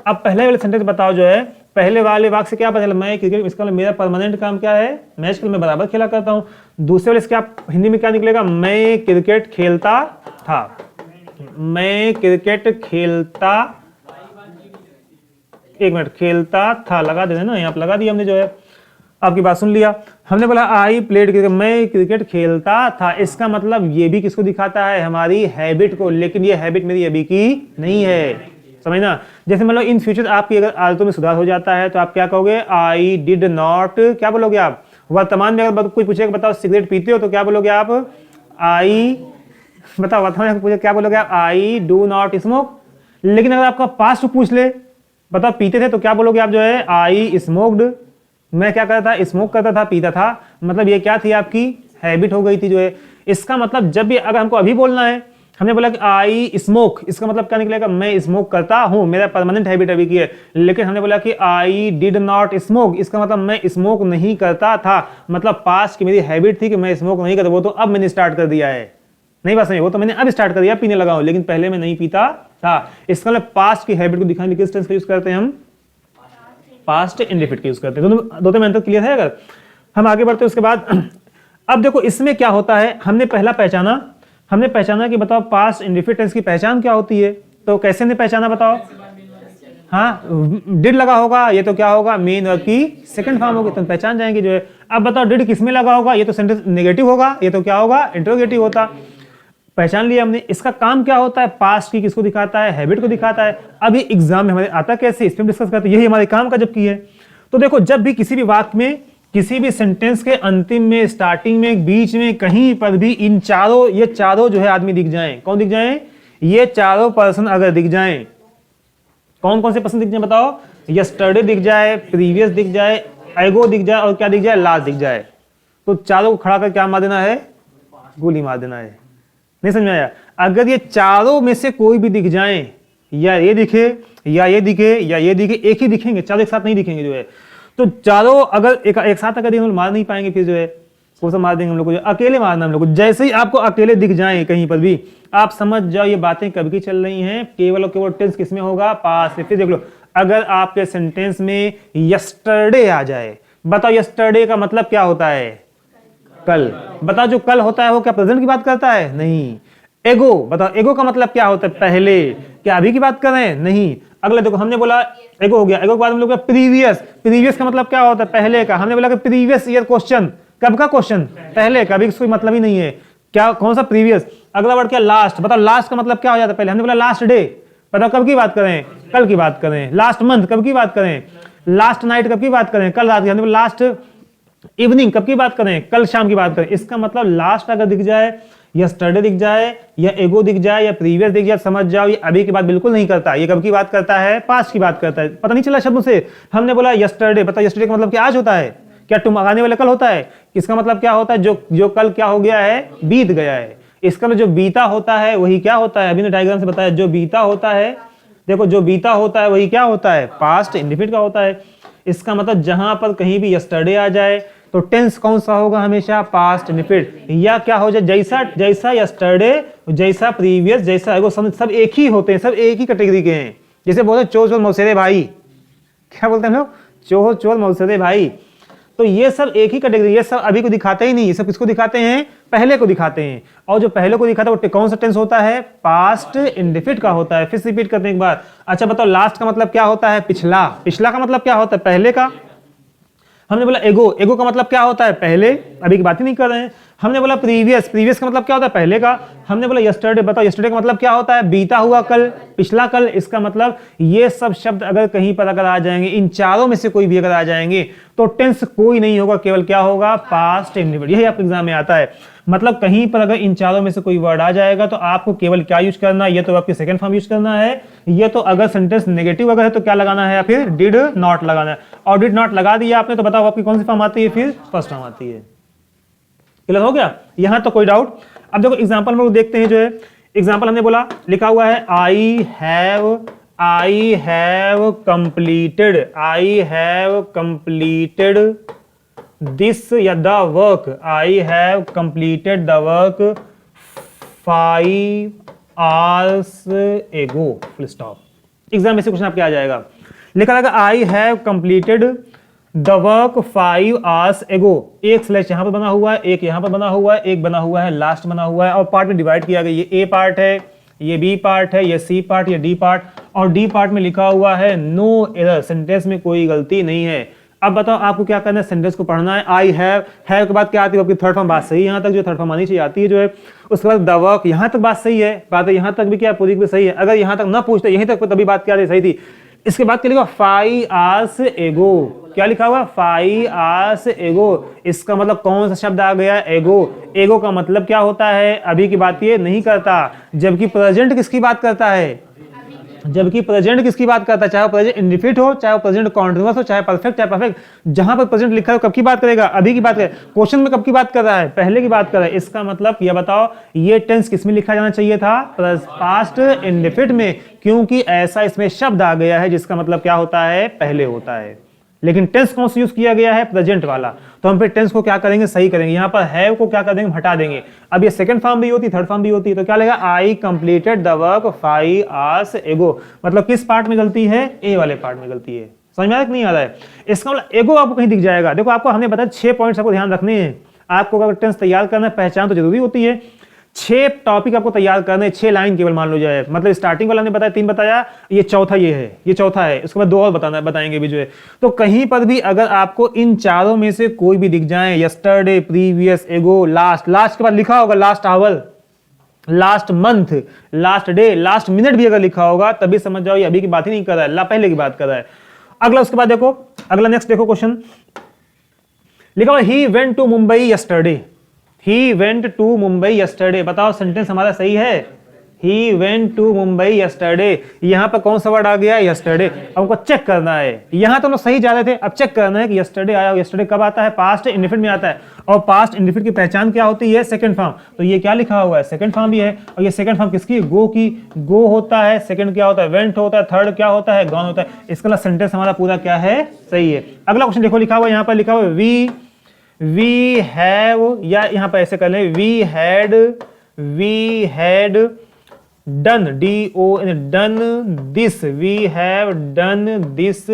अब पहले वाले सेंटेंस बताओ जो है, पहले वाले वाक्य से क्या पता चला? मैं क्रिकेट, इसका मेरा परमानेंट काम क्या है? मैच खेल, मैं बराबर खेला करता हूं। दूसरे वाले से क्या हिंदी में क्या निकलेगा? मैं क्रिकेट खेलता था, मैं क्रिकेट खेलता, एक मिनट, खेलता था लगा दे ना, यहाँ पे लगा दिया हमने जो है। आपकी बात सुन लिया। हमने बोला आई प्लेड क्रिकेट, मैं क्रिकेट खेलता था। इसका मतलब ये भी किसको दिखाता है? हमारी हैबिट को। लेकिन ये हैबिट मेरी अभी की नहीं है, समझना। जैसे मतलब इन फ्यूचर आपकी अगर आदतों में सुधार हो जाता है तो आप क्या कहोगे? आई डिड नॉट, क्या बोलोगे आप? वर्तमान में अगर कोई पूछेगा बताओ सिगरेट पीते हो, तो क्या बोलोगे आप? आई, बताओ वर्तमान में पूछे क्या बोलोगे आप? I do not smoke. लेकिन अगर आपका पास्ट पूछ ले, बताओ पीते थे, तो क्या बोलोगे आप जो है? आई स्मोक्ड। मैं क्या करता था? स्मोक करता था, पीता था। मतलब ये क्या थी? आपकी हैबिट हो गई थी जो है। इसका मतलब जब भी अगर हमको अभी बोलना है, हमने बोला कि आई स्मोक, इसका मतलब क्या निकलेगा? मैं स्मोक करता हूं, मेरा परमानेंट हैबिट अभी की है। लेकिन हमने बोला कि आई डिड नॉट स्मोक, इसका मतलब मैं स्मोक नहीं करता था। मतलब पास्ट की मेरी हैबिट थी कि मैं स्मोक नहीं करता, वो तो अब मैंने स्टार्ट कर दिया है। नहीं बात समझे? वो तो मैंने अब स्टार्ट कर दिया, पीने लगा हूं, लेकिन पहले मैं नहीं पीता था। इसका मतलब पास्ट की हैबिट को दिखाने किस टेंस का यूज करते हैं हम? पास्ट इंडेफिनिट का यूज करते हैं। दो मेथड क्लियर है? अगर हम आगे बढ़ते हैं उसके बाद, अब देखो इसमें क्या होता है। हमने पहचाना कि बताओ पास्ट इंडेफिनिट टेंस की पहचान क्या होती है। तो कैसे ने पहचाना बताओ? हाँ, डिड लगा होगा, ये तो क्या होगा? मेन वर्ब की सेकंड फॉर्म होगी, तो पहचान जाएंगे जो है। अब बताओ डिड किसमें लगा होगा? ये तो सेंटेंस नेगेटिव होगा, ये तो क्या होगा? इंटरोगेटिव होता। पहचान लिया हमने। इसका काम क्या होता है? पास्ट की किसको दिखाता है? हैबिट को दिखाता है। अभी एग्जाम में हमारे आता कैसे, इस पर डिस्कस करते हैं। यही हमारे काम का जबकि है। तो देखो जब भी किसी भी वाक्य में, किसी भी सेंटेंस के अंतिम में, स्टार्टिंग में, बीच में, कहीं पर भी इन चारों, ये चारों जो है आदमी दिख जाएं। कौन दिख जाएं? ये चारों पर्सन अगर दिख जाएं, कौन कौन से पर्सन दिख जाए बताओ? यस्टरडे दिख जाए, प्रीवियस दिख जाए, एगो दिख जाए और क्या दिख जाए? लास्ट दिख जाए। तो चारों को खड़ा कर क्या मार देना है? गोली मार देना है। नहीं समझ में आया? अगर ये चारों में से कोई भी दिख जाए, या ये दिखे, या ये दिखे, या ये दिखे, एक ही दिखेंगे, चारों एक साथ नहीं दिखेंगे जो है। तो चारों अगर एक साथ अगर हम मार नहीं पाएंगे, फिर जो है कौन सा मार देंगे हम लोग को? अकेले मारना हम लोग को। जैसे ही आपको अकेले दिख जाए कहीं पर भी, आप समझ जाओ ये बातें कब की चल रही हैं। केवल और केवल टेंस किसमें होगा? पास्ट में। फिर देख लो, अगर आपके सेंटेंस में यस्टरडे आ जाए, बताओ यस्टरडे का मतलब क्या होता है? कल। बताओ जो कल होता है वो क्या प्रेजेंट की बात करता है? नहीं। एगो, बताओ एगो का मतलब क्या होता है? पहले। क्या अभी की बात कर रहे हैं? नहीं। अगला देखो, हमने बोला एगो हो गया, एगो के बाद हम लोग प्रीवियस। प्रीवियस का मतलब क्या होता है? पहले का। हमने बोला कि प्रीवियस ईयर क्वेश्चन, कब का क्वेश्चन? पहले का। अभी कोई मतलब ही नहीं है। क्या, कौन सा प्रीवियस? अगला वर्ड क्या? लास्ट। बताओ लास्ट का मतलब क्या हो जाता है? पहले हमने बोला लास्ट डे, बताओ कब की बात करें? कल की बात करें। लास्ट मंथ कब की बात करें? लास्ट नाइट कब की बात करें? कल रात की। हमने बोला लास्ट इवनिंग कब की बात करें, कल शाम की बात करें। इसका मतलब लास्ट अगर दिख जाए, यस्टरडे दिख जाए, या एगो दिख जाए, या प्रीवियस दिख जाए, समझ जाओ ये अभी की बात बिल्कुल नहीं करता। ये कब की बात करता है, पास्ट की बात करता है। पता नहीं चला शब्द से, हमने बोला यस्टरडे, पता यस्टरडे का मतलब क्या आज होता है, क्या तुम आने वाले कल होता है। इसका मतलब क्या होता है, जो कल क्या हो गया है, बीत गया है। इसका मतलब जो बीता होता है वही क्या होता है, अभी ने डायग्राम से बताया, जो बीता होता है, देखो जो बीता होता है वही क्या होता है, पास्ट इंडेफिनिट का होता है। इसका मतलब जहां पर कहीं भी यस्टरडे आ जाए तो टेंस कौन सा होगा, हमेशा पास्ट इंडेफिनिट। या क्या हो जाए, जैसा यस्टरडे, जैसा प्रीवियस, जैसा एगो, सब एक ही होते हैं, सब एक ही कैटेगरी के हैं। जैसे बोलते चोर चोर मौसेरे भाई, क्या बोलते हैं लोग, चोर चोर मौसेरे भाई। तो ये सब एक ही कैटेगरी, ये सब अभी को दिखाते ही नहीं, ये सब किसको दिखाते हैं, पहले को दिखाते हैं। और जो पहले को दिखाता है वो कौन सा टेंस होता है, पास्ट इंडेफिनिट का होता है। फिर रिपीट करते हैं एक बार। अच्छा बताओ लास्ट का मतलब क्या होता है, पिछला। पिछला का मतलब क्या होता है, पहले का। हमने बोला एगो, एगो का मतलब क्या होता है, पहले, अभी की बात ही नहीं कर रहे हैं। हमने बोला प्रीवियस, प्रीवियस का मतलब क्या होता है, पहले का। हमने बोला यस्टरडे, बताओ यस्टरडे का मतलब क्या होता है, बीता हुआ कल, पिछला कल। इसका मतलब ये सब शब्द अगर कहीं पर अगर आ जाएंगे, इन चारों में से कोई भी अगर आ जाएंगे तो टेंस कोई नहीं होगा, केवल क्या होगा, पास्ट इंडेफिनिट। यही आपके एग्जाम में आता है। मतलब कहीं पर अगर इन चारों में से कोई वर्ड आ जाएगा तो आपको केवल क्या यूज करना है, ये तो आपकी सेकंड फॉर्म यूज करना है। ये तो अगर सेंटेंस नेगेटिव अगर है तो क्या लगाना है, या फिर डिड नॉट लगाना है। और डिड नॉट लगा दिया आपने तो बताओ आपकी कौन सी फॉर्म आती है, फिर फर्स्ट फॉर्म आती है। क्लियर हो गया, यहां तो कोई डाउट। अब देखो एग्जांपल में लोग देखते हैं, जो है एग्जांपल हमने बोला, लिखा हुआ है आई हैव कंप्लीटेड दिस या the work, I have completed the work 5 hours एगो, फुल स्टॉप। एग्जाम में से क्वेश्चन आपके आ जाएगा, लिखा रहेगा I have completed the work 5 hours एगो। एक स्लैश यहां पर बना हुआ है, एक यहां पर बना हुआ है, एक बना हुआ है लास्ट बना हुआ है, और पार्ट में डिवाइड किया गया। ये ए पार्ट है, ये बी पार्ट है, ये सी पार्ट, ये डी पार्ट, और डी पार्ट में लिखा हुआ है नो एरर, सेंटेंस में कोई गलती नहीं है। अब बताओ आपको क्या करना है, सेंटेंस को पढ़ना है। आई हैव के बाद क्या आती है आपकी थर्ड फॉर्म, बात सही है यहां तक, जो थर्ड फॉर्म आनी चाहिए आती है जो है। उसके बाद द वर्क, यहां तक बात सही है, बात है यहां तक भी क्या पूरी भी सही है। अगर यहां तक ना पूछते यहीं तक तभी बात क्या सही थी। इसके बाद क्या लिखा, 5 hours एगो, क्या लिखा हुआ, 5 hours एगो। इसका मतलब कौन सा शब्द आ गया, एगो। एगो का मतलब क्या होता है, अभी की बात ये नहीं करता, जबकि प्रेजेंट किसकी बात करता है, जबकि प्रेजेंट किसकी बात करता है, चाहे प्रेजेंट इंडेफिनिट हो, चाहे प्रेजेंट कॉन्टिन्यूअस हो, चाहे परफेक्ट, चाहे परफेक्ट। जहां पर प्रेजेंट लिखा है कब की बात करेगा, अभी की बात करेगा। क्वेश्चन में कब की बात कर रहा है, पहले की बात कर रहा है। इसका मतलब ये बताओ ये टेंस किस में लिखा जाना चाहिए था, पास्ट इंडेफिनिट में, क्योंकि ऐसा इसमें शब्द आ गया है जिसका मतलब क्या होता है, पहले होता है। लेकिन टेंस कौन सा यूज किया गया है, प्रेजेंट वाला। तो हम फिर टेंस को क्या करेंगे, सही करेंगे। यहाँ पर हैव को क्या कर देंगे, हटा देंगे। अब ये सेकंड फॉर्म भी होती, थर्ड फॉर्म भी होती है, तो क्या लगेगा, I completed the work 5 hours एगो। मतलब किस पार्ट में गलती है, ए वाले पार्ट में गलती है। समझ में आ रहा है कि नहीं आ रहा है। इसका मतलब एगो आपको कहीं दिख जाएगा। देखो आपको हमने बताया 6 पॉइंट्स आपको ध्यान रखने हैं। आपको अगर टेंस तैयार करना है, पहचान तो जरूरी होती है। 6 टॉपिक आपको तैयार करने, 6 लाइन केवल मान लो जाए। मतलब स्टार्टिंग वाला ने बताया 3 बताया, ये चौथा ये है, ये चौथा है। उसके बाद 2 और बताएंगे भी जो है। तो कहीं पर भी अगर आपको इन चारों में से कोई भी दिख जाए, यस्टरडे, प्रीवियस, एगो, लास्ट, लास्ट के बाद लिखा होगा last hour, last month, last day, last minute भी अगर लिखा होगा तभी समझ जाओ ये अभी की बात ही नहीं कर रहा है, पहले की बात कर रहा है। अगला उसके बाद देखो, अगला नेक्स्ट देखो क्वेश्चन लिखा हुआ, he went to Mumbai yesterday. He went to Mumbai yesterday। बताओ सेंटेंस हमारा सही है, He went to Mumbai yesterday। यहां पर कौन सा वर्ड आ गया, yesterday। हमको चेक करना है, यहां तो हम लोग सही जा रहे थे, अब चेक करना है कि yesterday आया। yesterday कब आता है, पास्ट इंडेफिनिट में आता है। और पास्ट इंडेफिनिट की पहचान क्या होती है, सेकंड फॉर्म। तो ये क्या लिखा हुआ है, सेकंड फॉर्म भी है। और ये सेकंड फॉर्म किसकी, गो की। गो होता है, सेकंड क्या होता है, वेंट होता है, थर्ड क्या होता है, गॉन होता है। इसका सेंटेंस हमारा पूरा क्या है, सही है। अगला क्वेश्चन देखो, लिखा हुआ यहां पर, लिखा हुआ वी हैव, या यहां पर ऐसे कर ले, we had done, done this, we have done this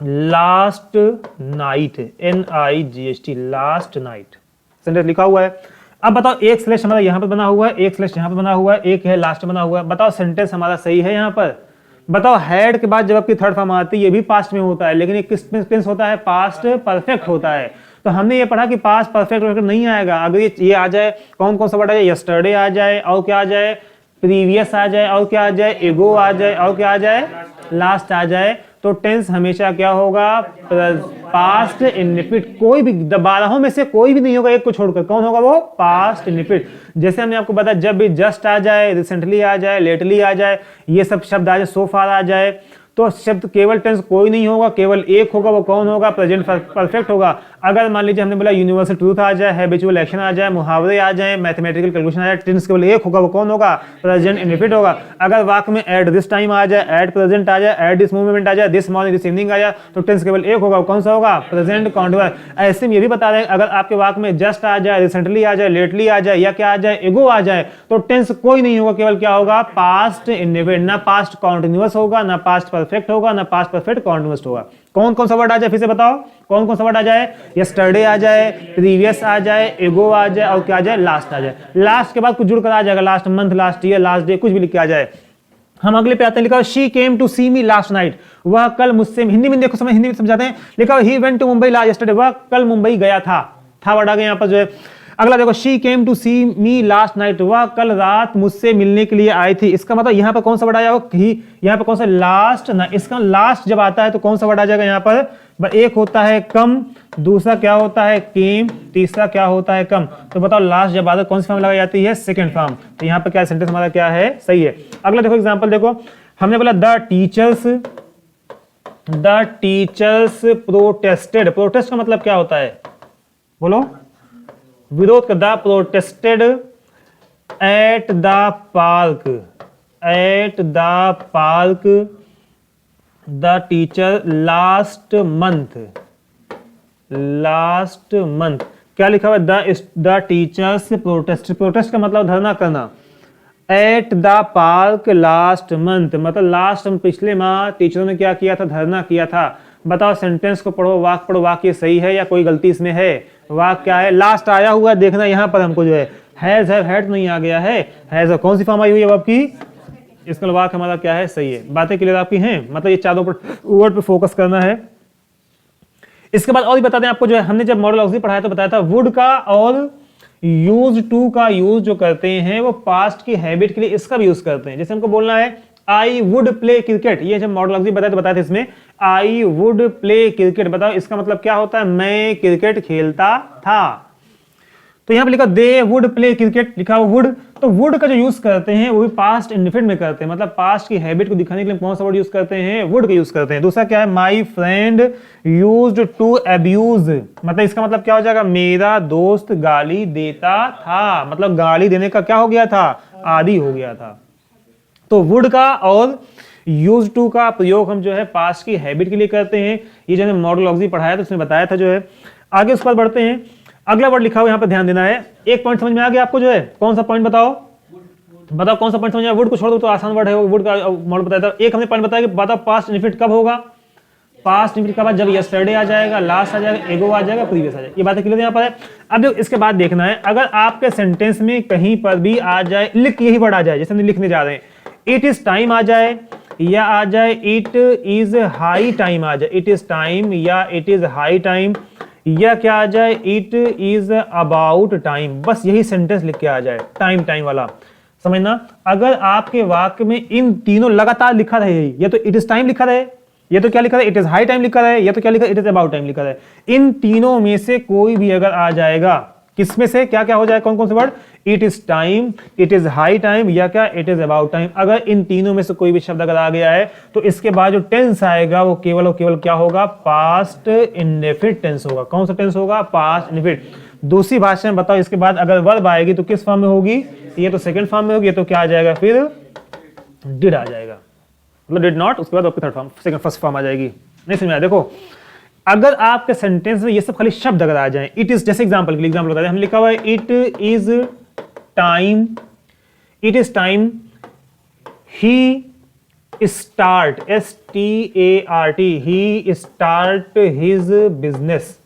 last night, NIGHT, last night. Sentence लिखा हुआ है। अब बताओ एक स्लैश हमारा यहां पर बना हुआ है, एक स्लैश यहां पर बना हुआ है, एक है लास्ट बना हुआ है। बताओ सेंटेंस हमारा सही है यहां पर। बताओ हैड के बाद जब आपकी थर्ड फॉर्म आती है, ये भी पास्ट में होता है, लेकिन ये किस टेंस होता है, पास्ट परफेक्ट होता है। तो हमने ये पढ़ा कि पास्ट परफेक्ट नहीं आएगा। अगर ये आ जाए, कौन कौन सा वर्ड आ जाए, यस्टरडे आ जाए, और क्या आ जाए, प्रीवियस आ जाए, और क्या आ जाए, एगो आ जाए, और क्या आ जाए, लास्ट आ जाए, तो टेंस हमेशा क्या होगा, पास्ट इंडेफिनिट। कोई भी 12 में से कोई भी नहीं होगा एक को छोड़कर, कौन होगा वो, पास्ट इंडेफिनिट। जैसे हमने आपको बताया जब भी जस्ट आ जाए, रिसेंटली आ जाए, लेटली आ जाए, ये सब शब्द आ जाए, सो फार आ जाए, तो शब्द केवल टेंस कोई नहीं होगा, केवल एक होगा, वो कौन होगा, प्रेजेंट परफेक्ट होगा। अगर मान लीजिए हमने बोला यूनिवर्सल ट्रूथ आ जाए, हैबिचुअल एक्शन आ जाए, मुहावरे आ जाए, मैथमेटिकल कैलकुलेशन आ जाए, टेंस केवल एक होगा, वो कौन होगा, प्रेजेंट इंडेफिनिट होगा। अगर वाक्य में एट दिस टाइम आ जाए, एट प्रेजेंट आ जाए, एट दिस मोमेंट आ जाए, दिस मॉर्निंग, दिस इवनिंग आ जाए, तो टेंस केवल एक होगा, वो कौन सा होगा, प्रेजेंट कॉन्टिन्यूअस। ऐसे में ये भी बता रहे हैं अगर आपके वाक्य में जस्ट आ जाए, रिसेंटली आ जाए, लेटली आ जाए, या क्या आ जाए, एगो आ जाए, तो टेंस कोई नहीं होगा, केवल क्या होगा, पास्ट इंडेफिनिट। ना पास्ट कॉन्टिन्यूअस होगा, ना पास्ट परफेक्ट होगा, ना पास्ट परफेक्ट कॉन्टिन्यूअस होगा। कौन कौन सा वर्ड आ जाए फिर से बताओ, कौन कौन सा वर्ड आ जाए, यस्टरडे आ जाए, प्रीवियस आ जाए, एगो आ जाए, और क्या आ जाए, लास्ट आ जाए। लास्ट के बाद कुछ जुड़कर आ जाएगा, last month, last year, last day, कुछ भी लिख के आ जाए। हम अगले पे आते हैं, लिखा she came to see me last night, वह कल मुझसे, हिंदी में देखो, हिंदी में समझाते हैं, लिखा he went to Mumbai last yesterday, वह कल मुंबई गया था वर्ड आ गया यहाँ पर जो है। अगला देखो she came to see me last night, वह कल रात मुझसे मिलने के लिए आई थी। इसका मतलब यहाँ पर कौन सा वर्ड आया होगा, यहाँ पर कौन सा, लास्ट ना। इसका लास्ट जब आता है तो कौन सा वर्ड आ जाएगा यहाँ पर, एक होता है कम, दूसरा क्या होता है, केम, तीसरा क्या होता है, कम। तो बताओ लास्ट जब आता है कौन सी फॉर्म लगाई जाती है, सेकंड फॉर्म। तो यहाँ पर क्या सेंटेंस हमारा क्या है, सही है। अगला देखो एग्जाम्पल देखो, हमने बोला द टीचर्स प्रोटेस्टेड। प्रोटेस्ट का मतलब क्या होता है, बोलो, विरोध कर। They protested at the park, the teacher last month. क्या लिखा हुआ है, द टीचर्स प्रोटेस्ट का मतलब धरना करना। Eight the park last month मतलब लास्ट पिछले माह टीचरों ने क्या किया था, धरना किया था। बताओ सेंटेंस को पढ़ो, वाक्य पढ़ो, वाक्य सही है या कोई गलती इसमें है। वाक्य क्या है, लास्ट आया हुआ है, देखना यहाँ पर हमको जो है हैज हैव हैड नहीं आ गया है, हैज कौन सी फॉर्म आई हुई है आपकी, इसका वाक्य हमारा क्या है, सही है। बातें क्लियर आपकी हैं, मतलब ये चारों वर्ड पे फोकस करना है। इसके बाद और भी बता दें आपको जो है, हमने जब मॉडल ऑक्सिलरी पढ़ाया तो बताया था वुड का और यूज टू का यूज जो करते हैं वो पास्ट की हैबिट के लिए इसका भी यूज करते हैं। जैसे हमको बोलना है आई वुड प्ले क्रिकेट, ये जब मॉडल ऑक्सिलरी बताया तो बताया था इसमें आई वुड प्ले क्रिकेट। बताओ इसका मतलब क्या होता है, मैं क्रिकेट खेलता था। तो यहां पर लिखा दे वुड प्ले क्रिकेट, लिखा हुआ वुड। तो वुड का जो यूज करते हैं वो भी पास्ट इंडेफिनिट में करते हैं, मतलब पास्ट की हैबिट को दिखाने के लिए कौन सा वर्ड यूज करते हैं, वुड का यूज करते हैं। दूसरा क्या है, my friend used to abuse, मतलब इसका मतलब क्या हो जाएगा, मेरा दोस्त गाली देता था, मतलब गाली देने का क्या हो गया था, आदी हो गया था। तो वुड का और यूज टू का प्रयोग हम जो है पास्ट की हैबिट के लिए करते हैं। ये जो मॉडल ऑक्सिलरी पढ़ाया तो उसने बताया था जो है। आगे उसके बाद बढ़ते हैं, अगला वर्ड लिखा हुआ यहाँ पर ध्यान देना है। एक पॉइंट समझ में आ गया आपको जो है, कौन सा पॉइंट बताओ, बताओ कौन सा पॉइंट समझ में आया। वुड को छोड़ दो तो आसान वर्ड है, वुड का मॉडल बताया था। एक हमने पॉइंट बताया कि बताओ पास्ट इंडेफिनिट कब होगा, पास्ट इंडेफिनिट कब, जब यस्टरडे आ जाएगा, लास्ट आ जाएगा, एगो आ जाएगा, प्रीवियस आ जाएगा। ये बातें क्लियर यहाँ पर है। अब इसके बाद देखना है, अगर आपके सेंटेंस में कहीं पर भी आ जाए लिख यही वर्ड आ जाए, जैसे हम लिखने जा रहे हैं, इट इज टाइम आ जाए या आ जाए इट इज हाई टाइम आ जाए, इट इज टाइम या इट इज हाई टाइम, या क्या आ जाए इट इज अबाउट टाइम, बस यही सेंटेंस लिख के आ जाए, टाइम टाइम वाला समझना। अगर आपके वाक्य में इन तीनों लगातार लिखा रहे, या तो इट इज टाइम लिखा रहे, या तो क्या लिखा रहे, इट इज हाई टाइम लिखा रहे, या तो क्या लिखा, इट इज अबाउट टाइम लिखा रहे, इन तीनों में से कोई भी अगर आ जाएगा, किसमें से क्या क्या हो जाए, कौन कौन से word, it is time, it is high time, या क्या इट इज अबाउट टाइम। अगर इन तीनों में से कोई भी शब्द अगर आ गया है तो इसके बाद जो टेंस आएगा वो केवल और केवल क्या होगा, पास्ट इंडेफिनिट टेंस होगा। कौन सा टेंस होगा, पास्ट इंडेफिनिट। दूसरी भाषा में बताओ इसके बाद अगर वर्ब आएगी तो किस फॉर्म में होगी, ये तो सेकंड फॉर्म में होगी, ये तो क्या आ जाएगा, फिर डिड आ जाएगा, मतलब डिड नॉट, उसके बाद third form, second first form आ जाएगी। नहीं समझ में आया, देखो अगर आपके सेंटेंस में ये सब खाली शब्द अगर आ जाएं, इट इज, जैसे एग्जांपल के लिए एग्जांपल बता दें, हम लिखा हुआ है it is time, it is time he start, START, he start his business,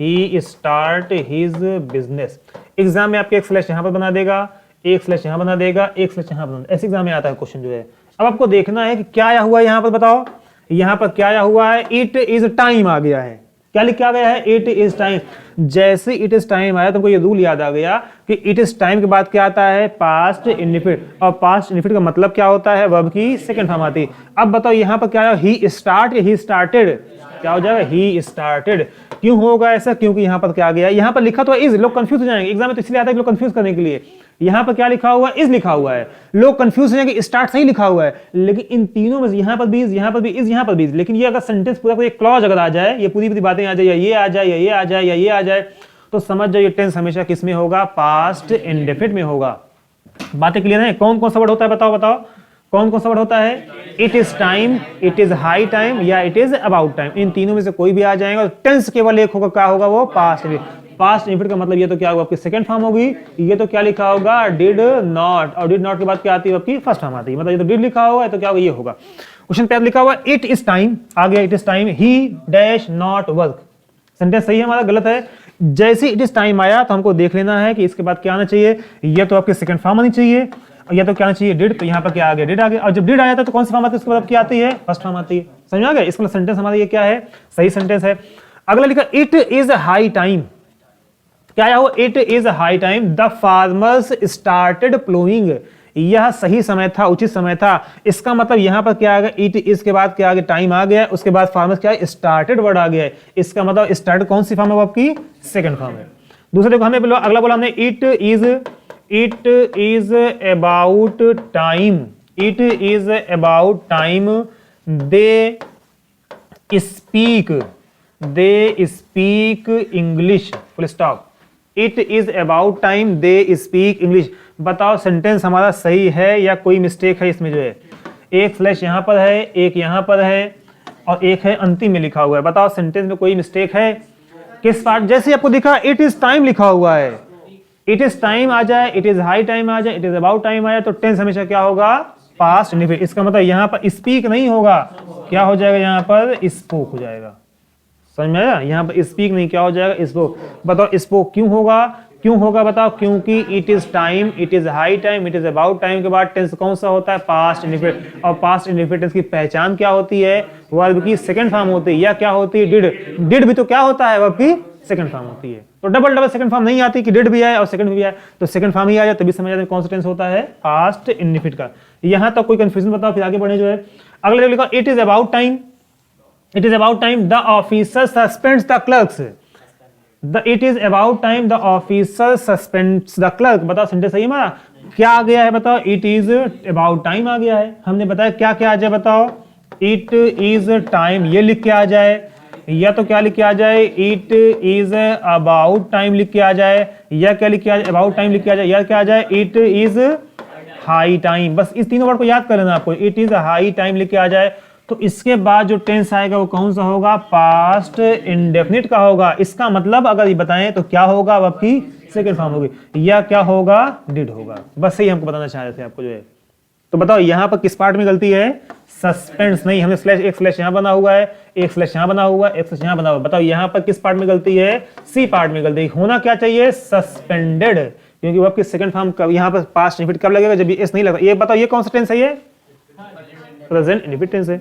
he start his business. Exam में आपके एक स्लैश यहां पर बना देगा, एक स्लैश यहां बना देगा, एक स्लैश यहां बना, ऐसे एग्जाम में आता है क्वेश्चन जो है। अब आपको देखना है कि क्या आया हुआ है यहां पर, बताओ यहां पर क्या आया हुआ है, इट इज टाइम आ गया है, क्या लिखा गया है, इट इज टाइम। जैसे इट इज टाइम आया तुमको ये रूल याद आ गया कि इट इज टाइम के बाद क्या आता है, पास्ट इंडेफिनिट, और पास्ट इंडेफिनिट का मतलब क्या होता है, वर्ब की सेकंड फॉर्म आती है। अब बताओ यहाँ पर क्या है, ही स्टार्ट या ही स्टार्टेड, क्या हो जाएगा, ही स्टार्टेड। क्यों होगा ऐसा, क्योंकि यहाँ पर क्या गया, यहाँ पर लिखा तो इज, लोग कंफ्यूज हो जाएंगे, एग्जाम में तो इसलिए आता है लोग कंफ्यूज करने के लिए। यहाँ पर क्या लिखा हुआ है, इज लिखा हुआ है, लोग कंफ्यूज हो जाएंगे, स्टार्ट सही लिखा हुआ है, लेकिन इन तीनों में यहाँ पर भी इज, यहाँ पर भी इज, यहाँ पर भी इज। लेकिन ये अगर सेंटेंस पूरा कोई क्लॉज अगर आ जाए, ये पूरी बातें आ जाए, या ये आ जाए, या ये आ जाए, या ये आ जाए, तो समझ जाइए टेंस हमेशा किस में होगा, पास्ट इंडेफिनिट में होगा। बातें क्लियर है। कौन कौन सा वर्ड होता है, बताओ बताओ कौन कौन सा वर्ड होता है, it is time, it is high time, या इट इज अबाउट टाइम। इन तीनों में से कोई भी आ जाएगा, टेंस केवल एक होगा, क्या होगा वो, पास्ट। पास्ट इंडेफिनिट का मतलब ये तो क्या होगा, आपकी सेकंड फॉर्म होगी। ये तो क्या लिखा होगा, डिड नॉट, और डिड नॉट के बाद क्या आती है, आपकी फर्स्ट फॉर्म आती है। मतलब ये तो डिड लिखा हुआ है तो क्या होगा, ये होगा। क्वेश्चन पे लिखा हुआ इट इज टाइम, आ गया it is time, he dash not work. Sentence सही है हमारा, गलत है। जैसे इट इज टाइम आया तो हमको देख लेना है कि इसके बाद क्या आना चाहिए, ये तो आपकी सेकंड फॉर्म आनी चाहिए, और ये तो क्या आना चाहिए, डिड। तो यहाँ पर क्या आ गया, डिड आ गया। और जब डिड आया था तो कौन सी फॉर्म आती है, उसके बाद क्या आती है, फर्स्ट फॉर्म आती है। समझ आ गया। इसका सेंटेंस हमारा ये क्या है, सही सेंटेंस है। अगला लिखा इट इज हाई टाइम, क्या आया हो, it is high time the farmers started ploughing. यह सही समय था, उचित समय था। इसका मतलब यहां पर क्या आ गया, इट इज के बाद क्या आ गया, टाइम आ गया, उसके बाद फार्मर्स क्या है, स्टार्टेड वर्ड आ गया है। इसका मतलब स्टार्ट कौन सी फॉर्म है, आपकी सेकंड फॉर्म है। दूसरे देखो हमें अगला बोला हमने it is about time, it is about time they speak English, full stop. It is about time they speak English. बताओ सेंटेंस हमारा सही है या कोई मिस्टेक है इसमें, जो है एक स्लैश यहां पर है, एक यहां पर है, और एक है अंतिम में लिखा हुआ है। बताओ सेंटेंस में कोई मिस्टेक है किस पार्ट, जैसे आपको दिखा इट इज टाइम लिखा हुआ है, इट इज टाइम आ जाए, इट इज हाई टाइम आ जाए, इट इज अबाउट टाइम आया, तो टेंस हमेशा क्या होगा, पास्ट इंडेफिनिट। इसका मतलब यहां पर स्पीक नहीं होगा, क्या हो जाएगा, यहां पर स्पोक हो जाएगा। समझ में आया, यहाँ पर स्पीक नहीं, क्या हो जाएगा, स्पोक। बताओ स्पोक क्यों होगा, क्यों होगा बताओ, क्योंकि it is time, it is high time, it is about time के बाद टेंस कौन सा होता है, पास्ट इंडेफिनिट। और पास्ट इंडेफिनिट टेंस की पहचान क्या होती है, वर्ब की सेकंड फॉर्म होती है, या क्या होती है, डिड। डिड भी तो क्या होता है, वर्ब की सेकंड फॉर्म होती है। तो डबल सेकंड फॉर्म नहीं आती कि डिड भी आए और सेकंड भी आए, तो सेकंड फॉर्म ही आ जाए, तभी समझ जाते कौन सा टेंस होता है, पास्ट इंडेफिनिट का। यहां तक कोई कंफ्यूजन बताओ, फिर आगे बढ़े जो है। अगले लिखा it is about time, it is about time the officer suspends the clerks, it is about time the officer suspends the clerk। बताओ सेंटेंस सही है हमारा, क्या आ गया है बताओ, it is about time आ गया है। हमने बताया क्या क्या आ जाए बताओ, it is time ये लिख के आ जाए, या तो क्या लिख के आ जाए, it is about time लिख के आ जाए, या क्या लिख के आ जाए, about time लिख के आ जाए, या क्या आ जाए, it is high time। बस इस तीनों वर्ड को याद कर लेना आपको, it is high time लिख के आ जाए। तो इसके बाद जो टेंस आएगा वो कौन सा होगा, पास्ट इंडेफिनिट का होगा। इसका मतलब अगर ये बताएं तो क्या होगा, अब आपकी सेकंड फॉर्म होगी, या क्या होगा, डिड होगा। बस यही हमको बताना चाह रहे थे आपको जो है। तो बताओ यहां पर किस पार्ट में गलती है, सस्पेंस नहीं, हमने स्लैश, एक स्लैश यहां बना हुआ है, एक स्लैश यहां बना हुआ है, एक स्लैश यहां बना हुआ है। बताओ यहां पर किस पार्ट में गलती है, सी पार्ट में गलती होना क्या चाहिए, सस्पेंडेड, क्योंकि वो आपकी सेकंड फॉर्म कब, यहां पर पास्ट इंडेफिनिट कब लगेगा, जब ये एस नहीं लगा। ये बताओ ये कौन सा टेंस है, ये प्रेजेंट इंडेफिनिट टेंस है।